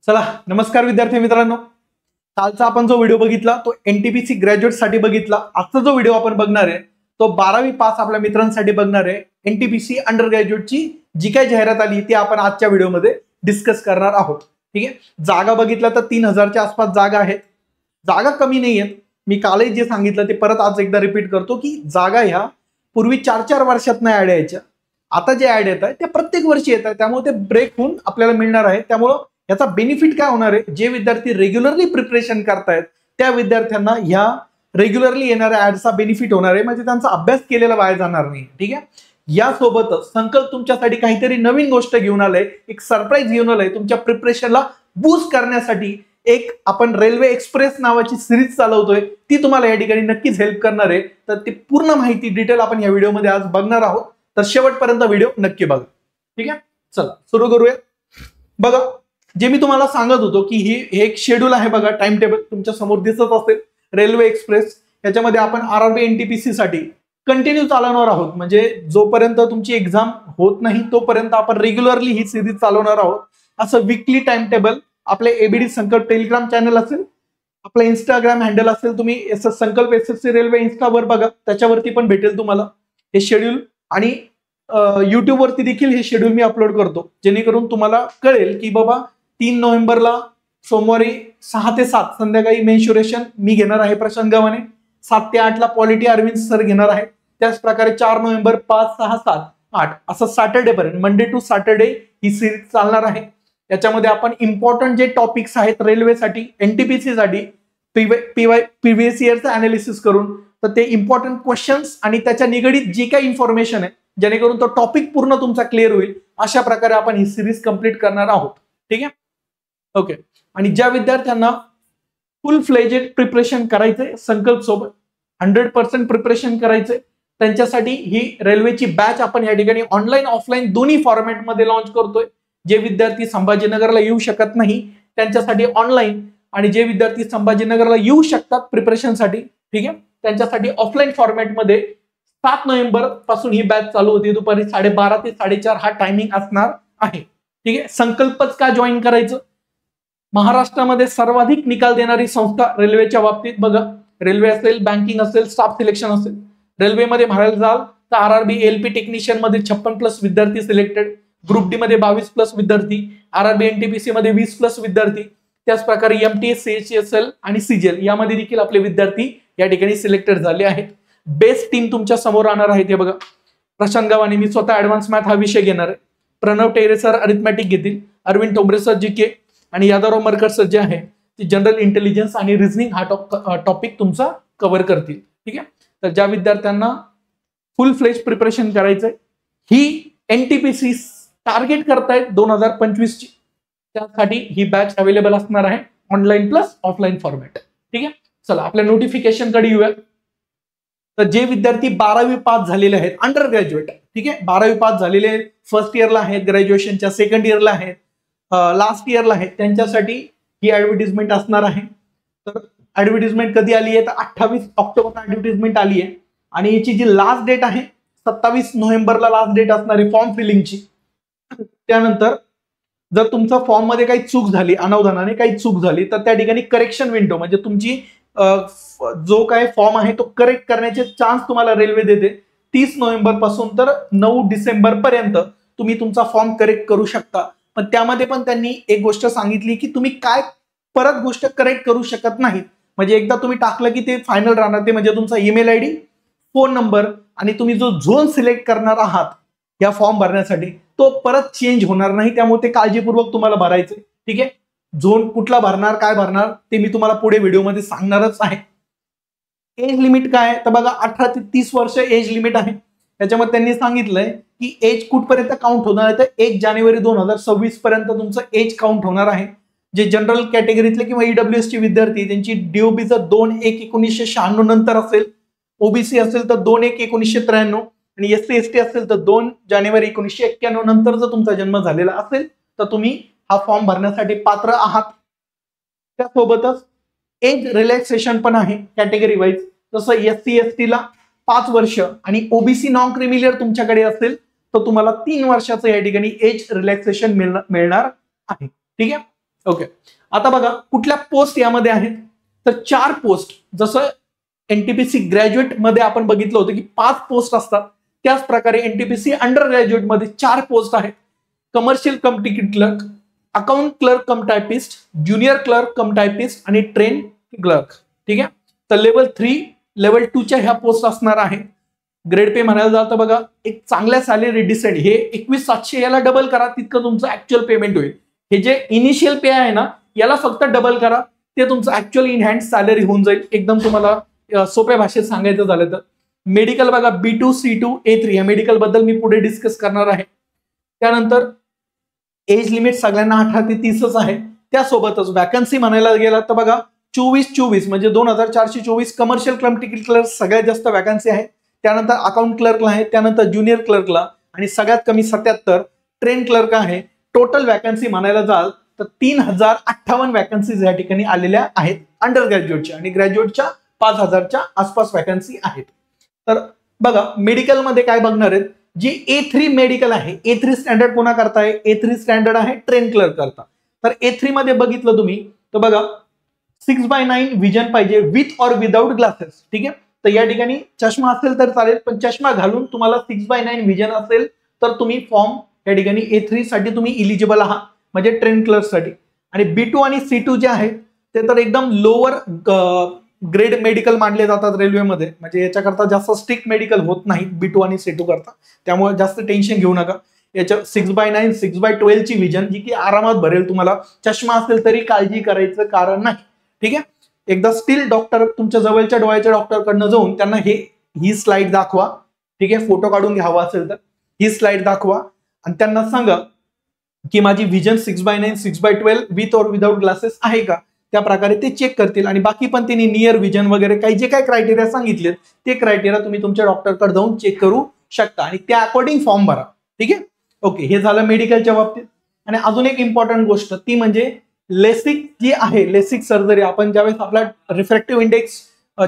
चला नमस्कार विद्यार्थी मित्रांनो, कालचा आपण जो व्हिडिओ बघितला तो एनटीपीसी ग्रॅज्युएट साठी बघितला। आजचा जो व्हिडिओ आपण बघणार आहे तो 12वी पास आपल्या मित्रांसाठी बघणार आहे। एनटीपीसी अंडर ग्रॅज्युएटची जी काही जाहिरात आली ती आपण आजच्या व्हिडिओमध्ये डिस्कस करणार आहोत। ठीक आहे, जागा बघितला तर 3000 च्या आसपास जागा आहेत। जागा कमी नाही आहेत। मी कालही जे सांगितलं ते परत आज एकदा रिपीट करतो की जागा ह्या पूर्वी 4-4 वर्षात नाही ऍड यायच्या, आता जे ऍड येत आहे ते प्रत्येक वर्षी येत आहे, त्यामुळे ते ब्रेक होऊन आपल्याला मिळणार आहे। त्यामुळे याचा बेनिफिट काय होणार आहे, जे विद्यार्थी रेग्युलरली प्रिपरेशन करतायत त्या विद्यार्थ्यांना ह्या रेग्युलरली येणाऱ्या ऍडचा बेनिफिट होणार आहे, म्हणजे त्यांचा अभ्यास केलेला वाया जाणार नाही। ठीक आहे, यासोबतच संकल्प तुमच्यासाठी काहीतरी नवीन गोष्ट घेऊन आलंय, एक सरप्राईज घेऊन आलंय तुमच्या प्रिपरेशनला बूस्ट करण्यासाठी। एक आपण रेल्वे एक्सप्रेस नावाची सिरीज चालवतोय, ती तुम्हाला या ठिकाणी नक्कीच हेल्प करणार आहे। तर ती पूर्ण माहिती डिटेल आपण या व्हिडिओमध्ये आज बघणार आहोत, तर शेवटपर्यंत व्हिडिओ नक्की बघा। ठीक आहे, चला सुरू करूया। बघा, जे मी तुम्हाला सांगत होतो की हे एक शेड्यूल आहे बघा, टाइम टेबल तुमच्या समोर दिसत असेल। रेल्वे एक्सप्रेस याच्यामध्ये आपण आरआरबी एनटीपीसी साठी कंटिन्यू चालवणार आहोत, म्हणजे जोपर्यंत तुमची एक्झाम होत नाही तोपर्यंत आपण रेग्युलरली ही सिरीज चालवणार आहोत। असं वीकली टाइम टेबल आपले एबीडी संकल्प टेलिग्राम चॅनल असेल, आपलं इंस्टाग्राम हँडल असेल, तुम्ही संकल्प एसएससी रेल्वे इंस्टावर बघा, त्याच्यावरती पण भेटेल तुम्हाला हे शेड्यूल। आणि युट्यूब वरती देखील हे शेड्यूल मी अपलोड करतो, जेणेकरून तुम्हाला कळेल की बाबा 3 नोव्हेंबरला सोमवारी 6 ते 7 संध्याकाळी मेन्शुरेशन मी घेणार आहे प्रशांत गव्हाणे, 7 ते 8 ला पॉलिटी अरविंद सर घेणार आहे। त्याच प्रकारे 4 नोव्हेंबर 5, 6, 7, 8 असं सॅटर्डे पर्यंत, मंडे टू सॅटर्डे ही सिरीज चालणार आहे। त्याच्यामध्ये आपण इम्पॉर्टंट जे टॉपिक्स आहेत रेल्वेसाठी एनटीपीसी साठी प्रीवियस इयरचं अनालिसिस करून, तर ते इम्पॉर्टंट क्वेश्चन्स आणि त्याच्या निगडीत जी काही इन्फॉर्मेशन आहे जेणेकरून तो टॉपिक पूर्ण तुमचा क्लिअर होईल, अशा प्रकारे आपण ही सिरीज कंप्लीट करणार आहोत। ठीक आहे, ओके। आणि ज्या विद्यार्थ्यांना फुल फ्लेजेड प्रिपरेशन करायचंय, संकल्प सोबत 100% प्रिपरेशन करायचंय, त्यांच्यासाठी ही रेल्वेची बॅच आपण या ठिकाणी ऑनलाईन ऑफलाईन दोन्ही फॉर्मॅटमध्ये लॉन्च करतोय। जे विद्यार्थी संभाजीनगरला येऊ शकत नाही त्यांच्यासाठी ऑनलाईन, आणि जे विद्यार्थी संभाजीनगरला येऊ शकतात प्रिपरेशनसाठी, ठीक आहे, त्यांच्यासाठी ऑफलाईन फॉर्मॅटमध्ये 7 नोव्हेंबर पासून ही बॅच चालू होती। दुपारी 12:30 ते 4:30 हा टायमिंग असणार आहे। ठीक आहे, संकल्पच का जॉईन करायचं? महाराष्ट्रामध्ये सर्वाधिक निकाल देणारी संस्था रेल्वेच्या बाबतीत बघा, रेल्वे असेल, बँकिंग असेल, स्टाफ सिलेक्शन असेल। रेल्वेमध्ये म्हणायला जाल तर आरआरबी एलपी टेक्निशियन मध्ये 56+ विद्यार्थी सिलेक्टेड, ग्रुप डी मध्ये 22+ विद्यार्थी, आरआरबी एनटीपीसी मध्ये 20+ विद्यार्थी, त्याच प्रकारे एमटीएस, सीएचएसएल आणि सीजीएल यामध्ये देखील आपले विद्यार्थी या ठिकाणी सिलेक्टेड झाले आहेत। बेस्ट टीम तुमच्या समोर राहणार आहे ते बघा, प्रशांत गव्हाणे मी स्वतः ऍडव्हान्स मॅथ हा विषय घेणार आहे, प्रणव टेरे सर अरिथमॅटिक घेतील, अरविंद टोंबरे सर जीके, आणि यादवराव मरकर सर जे आहे ते जनरल इंटेलिजन्स आणि रिझनिंग हा टॉपिक तुमचा कव्हर करतील। ठीक आहे, तर ज्या विद्यार्थ्यांना फुल फ्लेज प्रिपरेशन करायचंय, ही एनटीपीसी टार्गेट करतायत 2025 ची, त्यासाठी ही बॅच अवेलेबल असणार आहे ऑनलाईन प्लस ऑफलाईन फॉर्मॅट। ठीक आहे, चला आपल्या नोटिफिकेशन कडे येऊया। तर जे विद्यार्थी 12वी पास झालेले आहेत अंडर ग्रॅज्युएट, ठीक आहे, 12वी पास झालेले फर्स्ट इयरला आहेत, ग्रॅज्युएशनच्या सेकंड इयरला आहेत, लास्ट इयरला आहेत, त्यांच्यासाठी ही ऍडव्हर्टिजमेंट असणार आहे। तर ऍडव्हर्टिजमेंट कधी आली आहे तर 28 ऑक्टोबरला ऍडव्हर्टिजमेंट आली आहे, आणि याची जी लास्ट डेट आहे 27 नोव्हेंबरला लास्ट डेट असणार आहे फॉर्म फिलिंगची। त्यानंतर जर तुमचा फॉर्म मध्ये काही चूक झाली, अनावधानाने काही चूक झाली, तर त्या ठिकाणी करेक्शन विंडो, म्हणजे तुमची जो काय फॉर्म आहे तो करेक्ट करण्याचे चान्स तुम्हाला रेल्वे देते 30 नोव्हेंबर पासून तर 9 डिसेंबर पर्यंत तुम्ही तुमचा फॉर्म करेक्ट करू शकता। पण त्यामध्ये पण त्यांनी एक गोष्ट सांगितली की तुम्ही काय परत गोष्ट करेक्ट करू शकत नाही, म्हणजे एकदा तुम्ही टाकलं की ते फायनल राहणार, ते म्हणजे तुमचा ईमेल आयडी, फोन नंबर, आणि तुम्ही जो झोन सिलेक्ट करणार आहात या फॉर्म भरण्यासाठी तो परत चेंज होणार नाही, त्यामुळे ते काळजीपूर्वक तुम्हाला भरायचे। ठीक आहे, झोन कुठला भरणार, काय भरणार ते मी तुम्हाला पुढे व्हिडिओमध्ये सांगणारच आहे। एज लिमिट काय आहे तर बघा, 18 ते 30 वर्ष एज लिमिट आहे। त्याच्यामध्ये त्यांनी सांगितलंय की एज कुठपर्यंत काउंट होणार आहे तर 1 जानेवारी 2026 पर्यंत तुमचं एज काउंट होणार आहे। जे जनरल कॅटेगरीतले किंवा ईडब्ल्यूएस चे विद्यार्थी त्यांची डीओबी जर 2/1/1996 नंतर असेल, ओबीसी असेल तर 2/1/1993, आणि एससी एसटी असेल तर 2 जानेवारी 1991 नंतर जर तुमचा जन्म झालेला असेल तर तुम्ही हा फॉर्म भरण्यासाठी पात्र आहात। त्यासोबतच एज रिलॅक्सेशन पण आहे कॅटेगरी वाईज, जसं एससी एसटी ला 5 वर्ष आणि ओबीसी नॉन क्रिमिलियर तुमच्याकडे असेल तर तुम्हाला 3 वर्षाचं या ठिकाणी एज रिलॅक्सेशन मिळणार आहे। ठीक आहे, ओके, आता बघा कुठल्या पोस्ट यामध्ये आहेत, तर 4 पोस्ट. जसं एनटीपीसी ग्रॅज्युएट मध्ये आपण बघितलं होतं की 5 पोस्ट असतात, त्याच प्रकारे एनटीपीसी अंडर ग्रॅज्युएट मध्ये 4 पोस्ट आहेत. कमर्शियल कम तिकीट क्लर्क, अकाउंट क्लर्क कम टायपिस्ट, ज्युनियर क्लर्क कम टायपिस्ट आणि ट्रेन क्लर्क. ठीक आहे, तर लेवल 3 लेवल 2च्या ह्या पोस्ट असणार आहे. ग्रेड पे म्हणायला जातं बघा, एक चांगल्या सॅलरी डिसेंट, हे 21,700 याला डबल करा, तितकं तुमचं ऍक्च्युअल पेमेंट होईल. हे जे इनिशियल पे आहे ना, याला फक्त डबल करा, ते तुमचं ऍक्च्युअल इन हँड सॅलरी होऊन जाईल. एकदम तुम्हाला सोप्या भाषेत सांगायचं झालं तर. मेडिकल बघा, B2 C2 A3 या मेडिकल बद्दल मी पुढे डिस्कस करणार आहे. त्यानंतर एज लिमिट सगळ्यांना 18 ते 30च आहे. त्यासोबतच वॅकन्सी म्हणायला गेला तर बघा 24 म्हणजे 2424 कमर्शियल क्लर्क तिकीट क्लर्क सगळ्यात जास्त वॅकन्सी आहे. त्यानंतर अकाउंट क्लर्कला आहे, त्यानंतर ज्युनियर क्लर्कला आणि सगळ्यात कमी 77 ट्रेन क्लर्क आहे. टोटल वॅकन्सी म्हणायला जाल तर 3058 वॅकन्सीज या ठिकाणी आलेल्या आहेत अंडर ग्रॅज्युएटच्या, आणि ग्रॅज्युएटच्या 5000च्या आसपास वॅकन्सी आहेत. तर बघा मेडिकलमध्ये काय बघणार आहेत, जी A3 मेडिकल आहे, A3 स्टँडर्ड कोणा करता आहे, A3 स्टँडर्ड आहे ट्रेन क्लर्क करता. तर A3 मध्ये बघितलं तुम्ही तर बघा 6/9 विजन पाहिजे विथ ऑर विदाउट ग्लासेस. ठीक आहे, तर या ठिकाणी चष्मा असेल तर चालेल, पण चष्मा घालून तुम्हाला 6/9 विजन असेल तर तुम्ही फॉर्म या ठिकाणी A3 साठी तुम्ही इलिजिबल आहात, म्हणजे ट्रेन क्लर्क साठी. आणि B2 आणि C2 जे आहेत ते तर एकदम लोअर ग्रेड मेडिकल मानले जातात रेल्वेमध्ये, म्हणजे याच्याकरता जास्त स्ट्रिक्ट मेडिकल होत नाही B2 आणि C2 करता, त्यामुळे जास्त टेन्शन घेऊ नका. याच्या 6/9 6/12 ची विजन जी की आरामात भरेल तुम्हाला. चष्मा असेल तरी काळजी करायचं कारण नाही. ठीक आहे, एकदा स्टील डॉक्टर तुमच्या जवळच्या डोळ्याच्या डॉक्टरकडनं जाऊन त्यांना ही स्लाइड दाखवा. ठीक आहे, फोटो काढून घ्यावा असेल तर ही स्लाइड दाखवा आणि त्यांना सांगा की माझी विजन 6/9 6/12 विथ और विदाउट ग्लासेस आहे का. त्या प्रकारे ते चेक करतील, आणि बाकी पण त्यांनी नियर विजन वगैरे काही जे काही क्रायटेरिया सांगितलेत ते क्रायटेरिया तुम्ही तुमच्या डॉक्टरकडे जाऊन चेक करू शकता आणि त्या अकॉर्डिंग फॉर्म भरा. ठीक आहे, ओके, हे झालं मेडिकलच्या बाबतीत. आणि अजून एक इम्पॉर्टंट गोष्ट ती म्हणजे लेसिक जी आहे, लेसिक सर्जरी. आपण ज्यावेळेस आपला रिफ्रॅक्टिव्ह इंडेक्स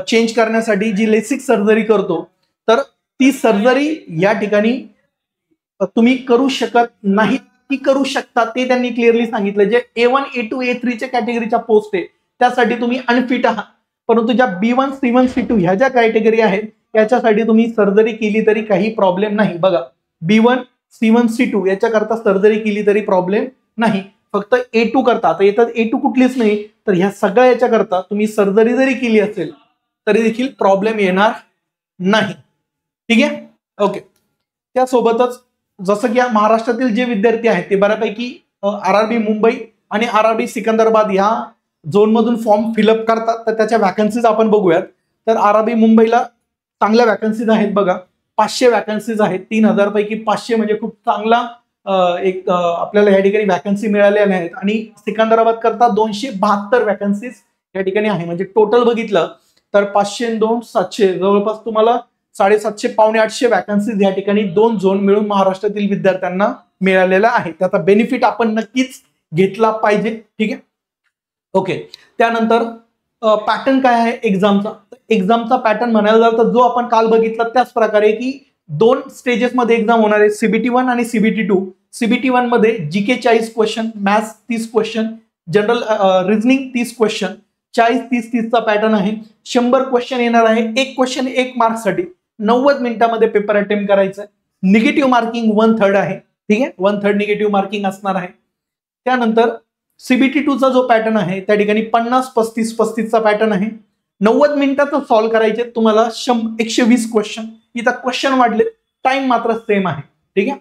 चेंज करण्यासाठी जी लेसिक सर्जरी करतो, तर ती सर्जरी या ठिकाणी तुम्ही करू शकत नाही की करू शकता, ते त्यांनी क्लिअरली सांगितलं. जे A1 A2 A3 च्या कॅटेगरीच्या पोस्ट आहे त्यासाठी तुम्ही अनफिट आहात, परंतु ज्या B1 C1 C2 ह्या ज्या कॅटेगरी आहेत त्याच्यासाठी तुम्ही सर्जरी केली तरी काही प्रॉब्लेम नाही. बघा B1 C1 C2 याच्याकरता सर्जरी केली तरी प्रॉब्लेम नाही, फक्त A2 करता. आता येतात A2 कुठलीच नाही, तर ह्या सगळ्या याच्याकरता तुम्ही सर्जरी जरी केली असेल तरी देखील प्रॉब्लेम येणार नाही. ठीक आहे, ओके. त्यासोबतच जसं की महाराष्ट्रातील जे विद्यार्थी आहेत ते बऱ्यापैकी RRB मुंबई आणि RRB सिकंदराबाद या झोन मधून फॉर्म फिलअप करतात, तर त्याच्या वॅकन्सीज आपण बघूयात. तर RRB मुंबईला चांगल्या वॅकन्सीज आहेत बघा, 500 वॅकन्सीज आहेत. 3000 पैकी 500 म्हणजे खूप चांगला आपल्याला या ठिकाणी वॅकन्सी मिळालेल्या आहेत. आणि सिकंदराबाद करता 272 वॅकन्सीज या ठिकाणी आहे, म्हणजे टोटल बघितलं तर 500 2 700 जवळपास तुम्हाला 750 पावणे 800 वॅकन्सीज या ठिकाणी 2 झोन मिळून महाराष्ट्रातील विद्यार्थ्यांना मिळालेला आहे. त्याचा बेनिफिट आपण नक्कीच घेतला पाहिजे. ठीक आहे, ओके. त्यानंतर पॅटर्न काय आहे एक्झामचा, एक्झामचा पॅटर्न म्हणायला झालं तर जो आपण काल बघितला त्याच प्रकारे की 2 स्टेजेस मध्ये एक्झाम होणार आहे, CBT 1 आणि CBT 2. CBT 1 मध्ये GK 40 question, maths 30 question, general reasoning 30 question, 40-30-30 चा पॅटर्न आहे. 100 क्वेश्चन येणार आहे, एक क्वेश्चन 1 मार्क साठी 90 मिनिटांमध्ये पेपर अटेम्प्ट करायचा आहे. निगेटिव्ह मार्किंग 1/3 आहे. ठीक आहे, 1/3 निगेटिव्ह मार्किंग असणार आहे. त्यानंतर CBT 2 चा जो पॅटर्न आहे त्या ठिकाणी 50-35-35 चा पॅटर्न आहे. 90 मिनिटाचं सॉल्व्ह करायचे तुम्हाला 120 क्वेश्चन. इथं क्वेश्चन वाढले, टाइम मात्र सेम आहे. ठीक आहे,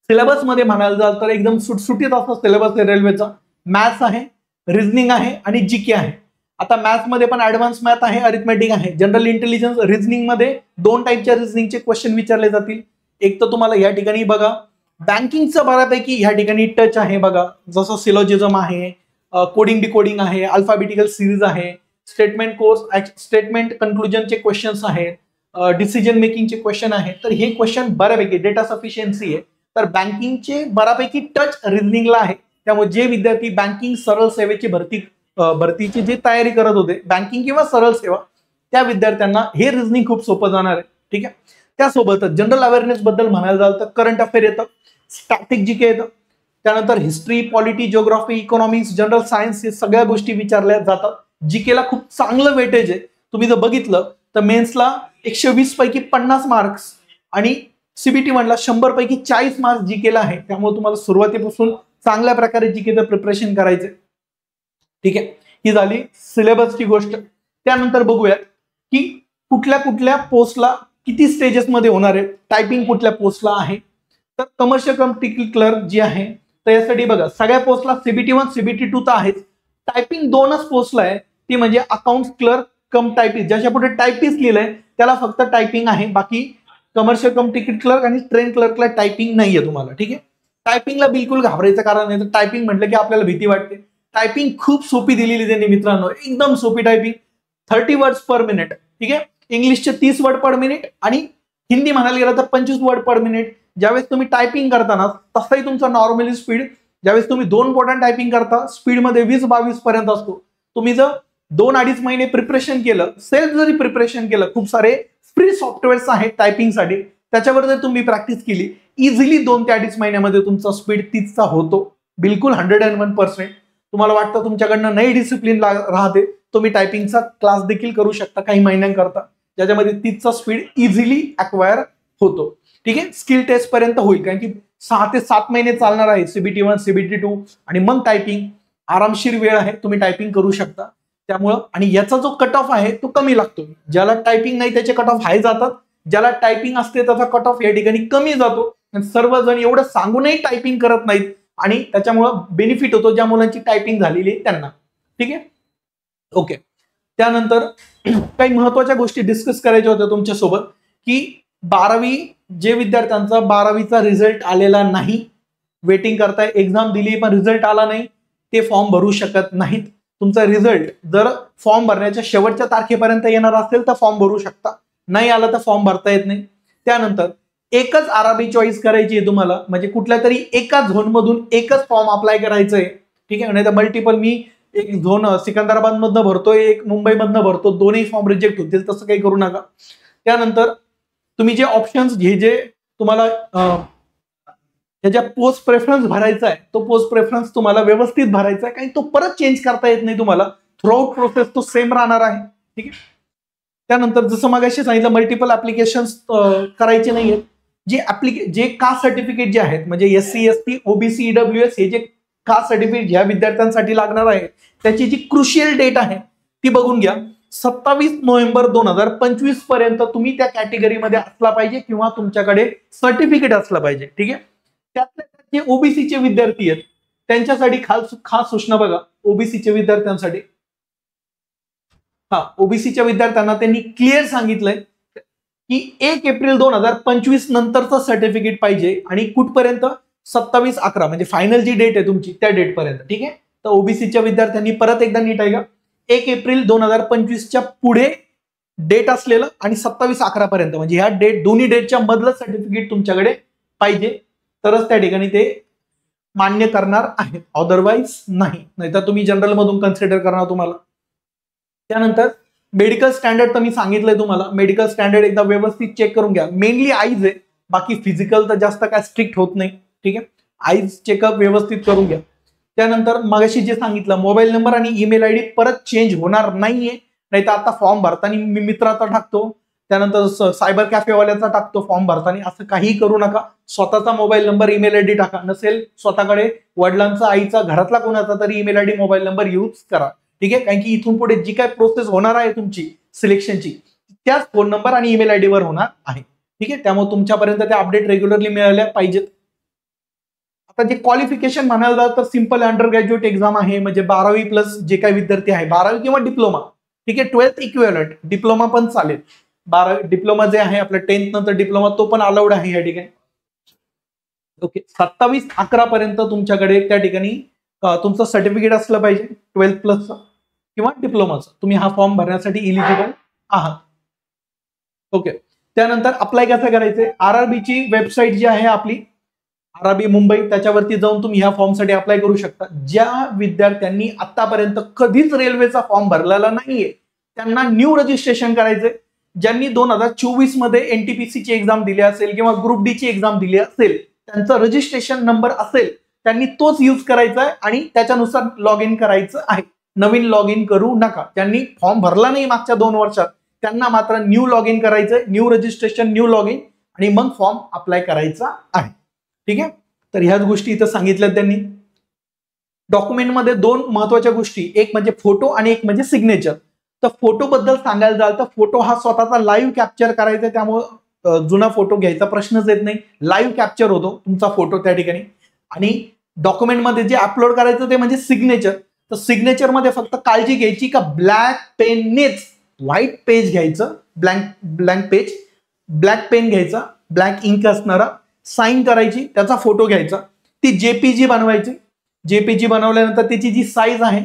सिलेबस मध्ये म्हणायला जाल तर एकदम सुटसुटीत असा सिलेबस आहे रेल्वेचा. मॅथ्स आहे, रिझनिंग आहे आणि जीके आहे. आता मॅथ्स मध्ये पण ऍडव्हान्स मॅथ आहे, अरिथमेटिक आहे, जनरल इंटेलिजन्स. रिझनिंग मध्ये 2 टाईपच्या रिझनिंगचे क्वेश्चन विचारले जातील. एक तर तुम्हाला या ठिकाणी बघा बँकिंगचं बऱ्यापैकी या ठिकाणी टच आहे बघा, जसं सिलोजिझम आहे, कोडिंग डिकोडिंग आहे, अल्फाबेटिकल सिरीज आहे, स्टेटमेंट कोर्स, स्टेटमेंट कन्क्लुजनचे क्वेश्चन्स आहेत, डिसिजन मेकिंगचे क्वेश्चन आहेत. तर हे क्वेश्चन बऱ्यापैकी डेटा सफिशियन्सी आहे, तर बँकिंगचे बऱ्यापैकी टच रिझनिंगला आहे. त्यामुळे जे विद्यार्थी बँकिंग सरळ सेवेची भरतीची जी तयारी करत होते, बँकिंग किंवा सरळ सेवा, त्या विद्यार्थ्यांना हे रिझनिंग खूप सोपं जाणार आहे. ठीक आहे, त्यासोबतच जनरल अवेअरनेस बद्दल म्हणायला जाल तर करंट अफेअर येतं, स्टॅटिक जीके येतं, त्यानंतर history, polity, geography, economics, general science हे सगळ्या गोष्टी विचारल्या जातात. जीकेला खूप चांगलं वेटेज आहे. तुम्ही जर बघितलं तर मेन्सला 120 पैकी 50 मार्क्स आणि सीबीटी 1ला 100 पैकी 40 मार्क्स जीकेला आहे. त्यामुळे तुम्हाला सुरुवातीपासून चांगल्या प्रकारे जीकेचं प्रिपरेशन करायचं. ठीक आहे, ही झाली सिलेबसची गोष्ट. त्यानंतर बघूयात की कुठल्या कुठल्या पोस्टला किती स्टेजेस मध्ये होणार आहे, टायपिंग कुठल्या पोस्टला आहे. तर कमर्शियल कम टिकीट क्लर्क जी आहे तर यासाठी बघा सगळ्या पोस्टला सीबीटी 1 सीबीटी 2 तर आहेच. टायपिंग 2च पोस्टला आहे, ती म्हणजे अकाउंट क्लर्क कम टायपिस्ट. ज्याच्या पुढे टायपिस्ट लिहिलंय त्याला फक्त टायपिंग आहे. बाकी कमर्शियल कम टिकीट क्लर्क आणि ट्रेन क्लर्कला टायपिंग नाहीये तुम्हाला. ठीक आहे, टायपिंगला बिलकुल घाबरायचं कारण नाही. तर टायपिंग म्हटलं की आपल्याला भीती वाटते. टायपिंग खूप सोपी दिलेली त्यांनी मित्रांनो, एकदम सोपी टायपिंग. 30 words per minute. ठीक आहे, इंग्लिशचे 30 वर्ड पर मिनिट आणि हिंदी म्हणायला गेलं तर 25 वर्ड पर मिनिट. ज्यावेळेस तुम्ही टायपिंग करताना तसाही तुमचा नॉर्मली स्पीड, ज्यावेळेस तुम्ही 2 बोटांनी टायपिंग करता स्पीडमध्ये 20-22 पर्यंत असतो. तुम्ही जर 2-2.5 महिने प्रिपरेशन केलं, सेल्फ जरी प्रिपरेशन केलं, खूप सारे फ्री सॉफ्टवेअर्स आहेत टायपिंगसाठी, त्याच्यावर जर तुम्ही प्रॅक्टिस केली इझिली 2 ते 2.5 महिन्यामध्ये तुमचा स्पीड 30चा होतो. बिलकुल 101%. तुम्हाला वाटतं तुमच्याकडनं नाही डिसिप्लिन राहते, तुम्ही टायपिंगचा क्लास देखील करू शकता काही महिन्यांकरता, ज्याच्यामध्ये 30चा स्पीड इझिली अक्वायर होतो. ठीक आहे, स्किल टेस्ट पर्यंत होईल, कारण की 6 ते 7 महिने चालणार आहे सीबीटी 1 सीबीटी 2 आणि मग टायपिंग. आरामशीर वेळ आहे, तुम्ही टायपिंग करू शकता. त्यामुळं आणि याचा जो कट ऑफ आहे तो कमी लागतो. ज्याला टायपिंग नाही त्याचे कट ऑफ हाय जातात, ज्याला टायपिंग असते त्याचा कट ऑफ या ठिकाणी कमी जातो. सर्वजण एवढं सांगूनही टायपिंग करत नाहीत आणि त्याच्यामुळं बेनिफिट होतो ज्या मुलांची टायपिंग झालेली आहे त्यांना. ठीक आहे, ओके. त्यानंतर काही महत्वाच्या गोष्टी डिस्कस करायच्या होत्या तुमच्यासोबत की 12वी जे विद्यार्थ्यांचा 12वीचा रिझल्ट आलेला नाही, वेटिंग करताय, एक्झाम दिली पण रिझल्ट आला नाही, ते फॉर्म भरू शकत नाहीत. तुमचा रिझल्ट जर फॉर्म भरण्याच्या शेवटच्या तारखेपर्यंत येणार असेल तर फॉर्म भरू शकता, नाही आला तर फॉर्म भरता येत नाही. त्यानंतर एकच आरआरबी चॉईस करायची आहे तुम्हाला, म्हणजे कुठल्या तरी एका झोन मधून एकच फॉर्म अप्लाय करायचं आहे. ठीक आहे, नाही तर मल्टिपल मी एक झोन सिकंदराबाद मधनं भरतोय, एक मुंबई मधनं भरतो, दोन्ही फॉर्म रिजेक्ट होतील, तसं काही करू नका. त्यानंतर तुम्ही जे ऑप्शन्स जे तुम्हाला त्याच्या पोस्ट प्रेफरन्स भरायचा आहे तो पोस्ट प्रेफरन्स तुम्हाला व्यवस्थित भरायचा आहे, कारण तो परत चेंज करता येत नाही तुम्हाला. थ्रूआउट प्रोसेस तो सेम राहणार आहे. ठीक आहे, त्यानंतर जसं मगाशी सांगितलं मल्टिपल ऍप्लिकेशन करायचे नाहीयेत. जे कास्ट सर्टिफिकेट जे आहेत म्हणजे SC ST OBC EWS हे जे कास्ट सर्टिफिकेट ज्या विद्यार्थ्यांसाठी लागणार आहे त्याची जी क्रुशियल डेट आहे ती बघून घ्या. 27 नोव्हेंबर 2025 पर्यंत तुम्ही त्या कॅटेगरीमध्ये असला पाहिजे किंवा तुमच्याकडे सर्टिफिकेट असलं पाहिजे. ठीक आहे, त्यातल्या जे ओबीसीचे विद्यार्थी आहेत त्यांच्यासाठी खास सूचना बघा. ओबीसीच्या विद्यार्थ्यांसाठी ओबीसीच्या विद्यार्थ्यांना त्यांनी क्लिअर सांगितलंय की 1 एप्रिल 2025 नंतरचं सर्टिफिकेट पाहिजे आणि कुठपर्यंत 27/11 म्हणजे फायनल जी डेट आहे तुमची त्या डेट पर्यंत. ठीक आहे, तर ओबीसीच्या विद्यार्थ्यांनी परत एकदा नीट ऐका, 1 एप्रिल 2025च्या पुढे डेट असलेलं आणि 27/11 पर्यंत म्हणजे ह्या डेट दोन्ही डेटच्या मधलं सर्टिफिकेट तुमच्याकडे पाहिजे, तरच त्या ठिकाणी ते मान्य करणार आहेत, अदरवाईज नाही, नाहीतर तुम्ही जनरल मधून कन्सिडर करणार तुम्हाला. त्यानंतर मेडिकल स्टँडर्ड तर मी सांगितलंय तुम्हाला, मेडिकल स्टँडर्ड एकदा व्यवस्थित चेक करून घ्या. मेनली आईज आहे, बाकी फिजिकल तर जास्त काय स्ट्रिक्ट होत नाही. ठीक आहे, आईज चेकअप व्यवस्थित करून घ्या. त्यानंतर मगाशी जे सांगितलं मोबाईल नंबर आणि ईमेल आयडी परत चेंज होणार नाहीये, नाही तर आता फॉर्म भरताना मी मित्राचा टाकतो, त्यानंतर सायबर कॅफेवाल्याचा टाकतो फॉर्म भरताना, असं काही करू नका. स्वतःचा मोबाईल नंबर ईमेल आयडी टाका, नसेल स्वतःकडे वडिलांचा आईचा घरातला कोणाचा तरी email ID mobile number use करा. ठीक आहे, कारण की इथून पुढे जी काय प्रोसेस होणार आहे तुमची सिलेक्शनची त्याच फोन नंबर आणि ईमेल आयडी वर होणार आहे. ठीक आहे, त्यामुळे तुमच्यापर्यंत त्या अपडेट रेग्युलरली मिळाल्या पाहिजेत. आता जे क्वालिफिकेशन म्हणायला जात तर सिंपल अंडर ग्रॅज्युएट एक्झाम आहे, म्हणजे 12वी प्लस जे काही विद्यार्थी आहे 12वी किंवा डिप्लोमा. ठीक आहे, 12th इक्विव्हॅलंट डिप्लोमा पण चालेल. 12 डिप्लोमा जे आहे आपलं 10th नंतर डिप्लोमा तो पण अलाउड आहे या ठिकाणी. ओके, 27/11 पर्यंत तुमच्याकडे त्या ठिकाणी तुमचं सर्टिफिकेट असलं पाहिजे 12th प्लसचं किंवा डिप्लोमाचं. तुम्ही हा फॉर्म भरण्यासाठी इलिजिबल आहात. ओके, त्यानंतर अप्लाय कसं करायचंय, आरआरबीची वेबसाईट जी आहे आपली आरआरबी मुंबई त्याच्यावरती जाऊन तुम्ही ह्या फॉर्मसाठी अप्लाय करू शकता. ज्या विद्यार्थ्यांनी आतापर्यंत कधीच रेल्वेचा फॉर्म भरलेला नाहीये त्यांना न्यू रजिस्ट्रेशन करायचंय. ज्यांनी 2024 मध्ये एनटीपीसी ची एक्झाम दिली असेल किंवा ग्रुप डी ची एक्झाम दिली असेल, त्यांचा रजिस्ट्रेशन नंबर असेल त्यांनी तोच यूज करायचा आहे आणि त्याच्यानुसार लॉग इन करायचं आहे. नवीन लॉग इन करू नका. ज्यांनी फॉर्म भरला नाही मागच्या 2 वर्षात त्यांना मात्र न्यू लॉग इन करायचं, new registration, new log in आणि मग फॉर्म अप्लाय करायचा आहे. ठीक आहे. तर ह्याच गोष्टी इथं सांगितल्या त्यांनी. डॉक्युमेंटमध्ये 2 महत्वाच्या गोष्टी, एक म्हणजे फोटो आणि एक म्हणजे सिग्नेचर. तर फोटो बद्दल सांगायला जाल तर फोटो हा स्वतःचा लाईव्ह कॅप्चर करायचा, त्यामुळे जुना फोटो घ्यायचा प्रश्नच येत नाही. लाईव्ह कॅप्चर होतो तुमचा फोटो त्या ठिकाणी. आणि डॉक्युमेंटमध्ये जे अपलोड करायचं ते म्हणजे सिग्नेचर. तर सिग्नेचर मध्ये फक्त काळजी घ्यायची का ब्लॅक पेननेच, व्हाईट पेज घ्यायचं, ब्लँक पेज, ब्लॅक पेन घ्यायचा, ब्लॅक इंक असणारा, साइन करायची, त्याचा फोटो घ्यायचा, ती जेपीजी बनवायची. जेपीजी बनवल्यानंतर त्याची जी साईज आहे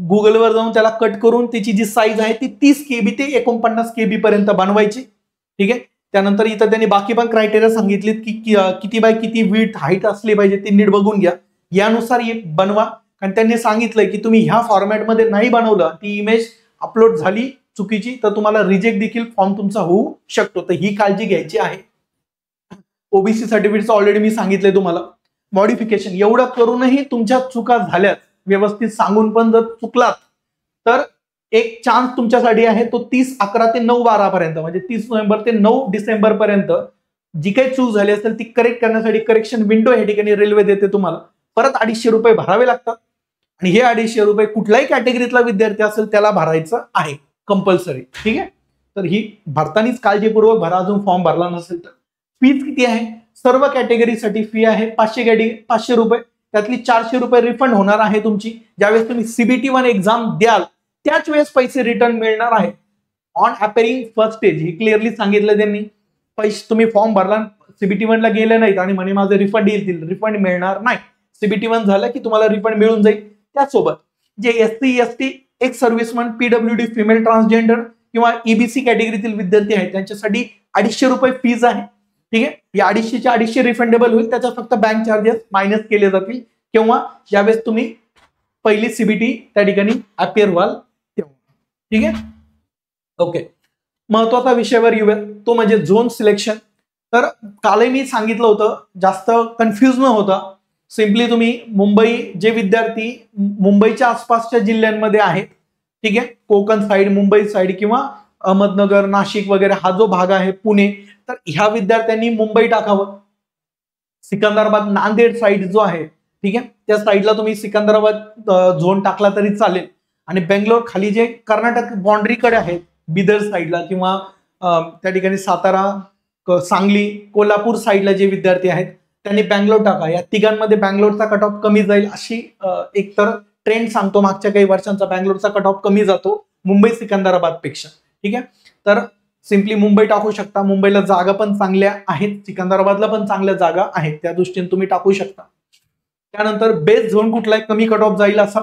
गुगलवर जाऊन त्याला कट करून त्याची जी साईज आहे ती 30 KB ते 49 KB पर्यंत बनवायची. ठीक आहे. त्यानंतर इथं त्यांनी बाकी पण क्रायटेरिया सांगितलीत की किती बाय किती विड्थ हाईट असली पाहिजे ते नीट बघून घ्या, यानुसार बनवा. कारण त्यांनी सांगितलंय की तुम्ही ह्या फॉर्मॅटमध्ये नाही बनवलं, ती इमेज अपलोड झाली चुकीची तर तुम्हाला रिजेक्ट देखील फॉर्म तुमचा होऊ शकतो. तर ही काळजी घ्यायची आहे. ओबीसी सर्टिफिकेटचं ऑलरेडी मी सांगितलंय तुम्हाला. मॉडिफिकेशन एवढं करूनही तुमच्या चुका झाल्यात, व्यवस्थित सांगून पण जर चुकलात तर एक चान्स तुमच्यासाठी आहे, तो 30/11 ते 9/12 पर्यंत, म्हणजे 30 नोव्हेंबर ते 9 डिसेंबर पर्यंत जी काही चूक झाली असेल ती करेक्ट करण्यासाठी करेक्शन विंडो या ठिकाणी रेल्वे देते तुम्हाला. परत 250 रुपये भरावे लागतात आणि हे 250 रुपये कुठल्याही कॅटेगरीतला विद्यार्थी असेल त्याला भरायचं आहे कंपल्सरी. ठीक आहे. तर ही भरतानीच काळजीपूर्वक भरा अजून फॉर्म भरला नसेल तर. फीज किती आहे? सर्व कॅटेगरीसाठी फी आहे 500 रुपये. त्यातली 400 रुपये रिफंड होणार आहे तुमची. ज्यावेळेस तुम्ही CBT1 एक्झाम द्याल त्याच वेळेस पैसे रिटर्न मिळणार आहे. ऑन अपेरिंग फर्स्ट स्टेज हे क्लिअरली सांगितलं त्यांनी. पैसे तुम्ही फॉर्म भरला CBT1 ला गेले नाहीत आणि म्हणे माझे रिफंड येतील, रिफंड मिळणार नाही. CBT1 झालं की तुम्हाला रिफंड मिळून जाईल. त्यासोबत जे SC ST x serviceman, PWD female transgender किंवा EBC कॅटेगरीतील विद्यार्थी आहेत त्यांच्यासाठी 250 रुपये फीज आहे. ठीक आहे. या 250चे 250 रिफंडेबल होईल, त्याच्यात फक्त बँक चार्जेस मायनस केले जातील किंवा ज्यावेळेस तुम्ही पहिली CBT त्या ठिकाणी अपिअर व्हाल तेव्हा. ठीक आहे. ओके. महत्वाचा विषयावर येऊया, तो म्हणजे झोन सिलेक्शन. तर कालही मी सांगितलं होतं, जास्त कन्फ्युज न होता सिम्पली तुम्ही मुंबई, जे विद्यार्थी मुंबईच्या आसपासच्या जिल्ह्यांमध्ये आहेत, ठीक आहे, कोकण साईड, मुंबई साईड किंवा अहमदनगर, नाशिक वगैरे हा जो भाग आहे, पुणे, तर ह्या विद्यार्थ्यांनी मुंबई टाकावं. सिकंदराबाद, नांदेड साईड जो आहे, ठीक आहे, त्या साईडला तुम्ही सिकंदराबाद झोन टाकला तरी चालेल. आणि बेंगलोर खाली जे कर्नाटक बाउंड्रीकडे आहेत, बिदर साईडला किंवा त्या ठिकाणी सातारा, सांगली, कोल्हापूर साईडला जे विद्यार्थी आहेत त्यांनी बँगलोर टाका. या तिघांमध्ये बँगलोरचा कट ऑफ कमी जाईल अशी एकतर ट्रेंड सांगतो. मागच्या काही वर्षांचा बँगलोरचा कट ऑफ कमी जातो मुंबई सिकंदराबाद पेक्षा. ठीक आहे. तर सिम्पली मुंबई टाकू शकता. मुंबईला जागा पण चांगल्या आहेत, सिकंदराबादला पण चांगल्या जागा आहेत, त्या दृष्टीने तुम्ही टाकू शकता. त्यानंतर बेस्ट झोन कुठला आहे कमी कट ऑफ जाईल असा,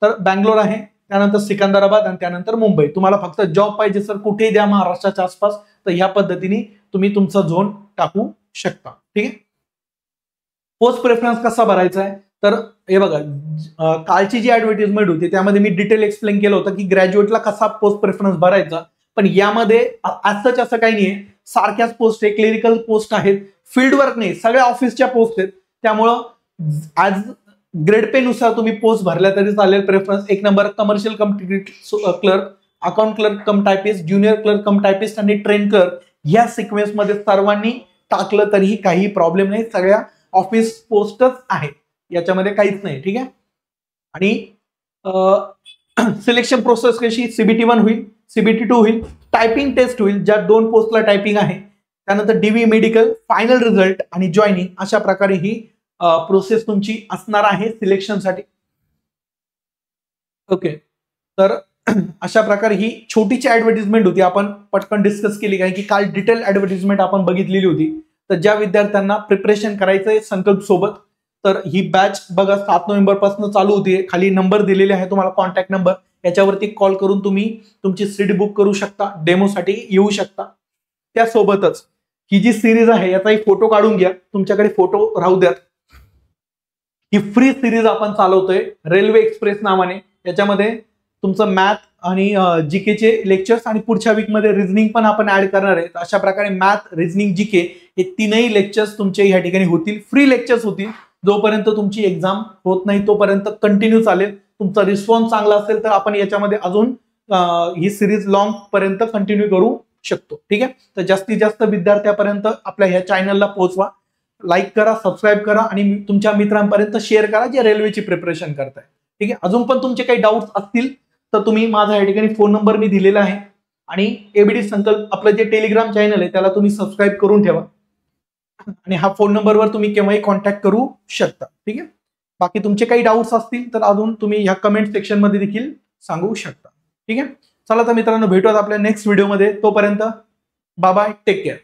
तर बँगलोर आहे, त्यानंतर सिकंदराबाद आणि त्यानंतर मुंबई. तुम्हाला फक्त जॉब पाहिजे सर कुठेही द्या महाराष्ट्राच्या आसपास, तर ह्या पद्धतीने तुम्ही तुमचा झोन टाकू शकता. ठीक आहे. पोस्ट प्रेफरन्स कसा भरायचा आहे, तर हे बघा, कालची जी ऍडव्हर्टाइजमेंट होती त्यामध्ये मी डिटेल एक्सप्लेन केलं होतं की ग्रॅज्युएटला कसा पोस्ट प्रेफरन्स भरायचा. पण यामध्ये असं काही नाहीये, सारख्याच पोस्ट आहे, क्लिरिकल पोस्ट आहेत, फील्ड वर्क नाही, सगळ्या ऑफिसच्या पोस्ट आहेत. त्यामुळं आज ग्रेड पे नुसार तुम्ही पोस्ट भरल्या तरी चालेल. प्रेफरन्स 1 नंबर कमर्शियल कम क्लर्क, अकाउंट क्लर्क कम टायपिस्ट, ज्युनियर क्लर्क कम टायपिस्ट आणि ट्रेन क्लर्क, या सिक्वेन्स मध्ये सर्वांनी टाकलं तरीही काही प्रॉब्लेम नाही. सगळ्या ऑफिस पोस्टच आहेत, याच्यामध्ये काहीच नाही. ठीक आहे. आणि सिलेक्शन प्रोसेस कशी, CBT1 होईल, CBT2 होईल, टायपिंग टेस्ट होईल, ज्या 2 पोस्टला टायपिंग आहे, त्यानंतर DV मेडिकल, फायनल रिझल्ट आणि जॉईनिंग, अशा प्रकारे ही प्रोसेस तुमची असणार आहे सिलेक्शनसाठी. ओके. तर अशा प्रकारे ही छोटीची ऍडव्हर्टाइजमेंट होती, आपण पटकन डिस्कस केली, कारण की काल डिटेल ऍडव्हर्टाइजमेंट आपण बघितलेली होती. तर ज्या विद्यार्थ्यांना प्रिपरेशन करायचंय संकल्प सोबत, तर ही बॅच बघा 7 नोव्हेंबर पासून चालू होती. खाली नंबर दिलेले आहे तुम्हाला, कॉन्टॅक्ट नंबर, याच्यावरती कॉल करून तुम्ही तुमची सीट बुक करू शकता, डेमोसाठी येऊ शकता. त्यासोबतच ही जी सिरीज आहे याचाही फोटो काढून घ्या, तुमच्याकडे फोटो राहू द्यात. ही फ्री सिरीज आपण चालवतोय रेल्वे एक्सप्रेस नावाने. याच्यामध्ये तुमचं मॅथ आणि जीकेचे लेक्चर्स आणि पुढच्या वीकमध्ये रिझनिंग पण आपण ऍड करणार आहे. अशा प्रकारे मॅथ, रिझनिंग, जीके हे 3ही लेक्चर्स तुमचे या ठिकाणी होतील, फ्री लेक्चर्स होतील. जोपर्यंत तुमची एक्झाम होत नाही तोपर्यंत कंटिन्यू चालेल. तुमचा रिस्पॉन्स चांगला असेल तर आपण याच्यामध्ये अजून ही सिरीज लॉंग पर्यंत कंटिन्यू करू शकतो. ठीक आहे. तर जास्तीत जास्त विद्यार्थ्यापर्यंत आपल्या ह्या चॅनलला पोहोचवा. लाईक करा, सबस्क्राईब करा आणि तुमच्या मित्रांपर्यंत शेअर करा जे रेल्वेची प्रिपरेशन करताय. ठीक आहे. अजून पण तुमचे काही डाऊट्स असतील तर तुम्ही माझा या ठिकाणी फोन नंबर मी दिलेला आहे आणि एबीडी संकल्प आपलं जे टेलिग्राम चॅनल आहे त्याला तुम्ही सबस्क्राईब करून ठेवा आणि हा फोन नंबरवर तुम्ही केव्हाही कॉन्टॅक्ट करू शकता. ठीक आहे. बाकी तुमचे काही डाऊट्स असतील तर अजून तुम्ही ह्या कमेंट सेक्शन मध्ये देखील सांगू शकता. ठीक आहे. चला तर मित्रांनो, भेटूयात आपल्या नेक्स्ट व्हिडिओमध्ये. तोपर्यंत बाय बाय, टेक केअर.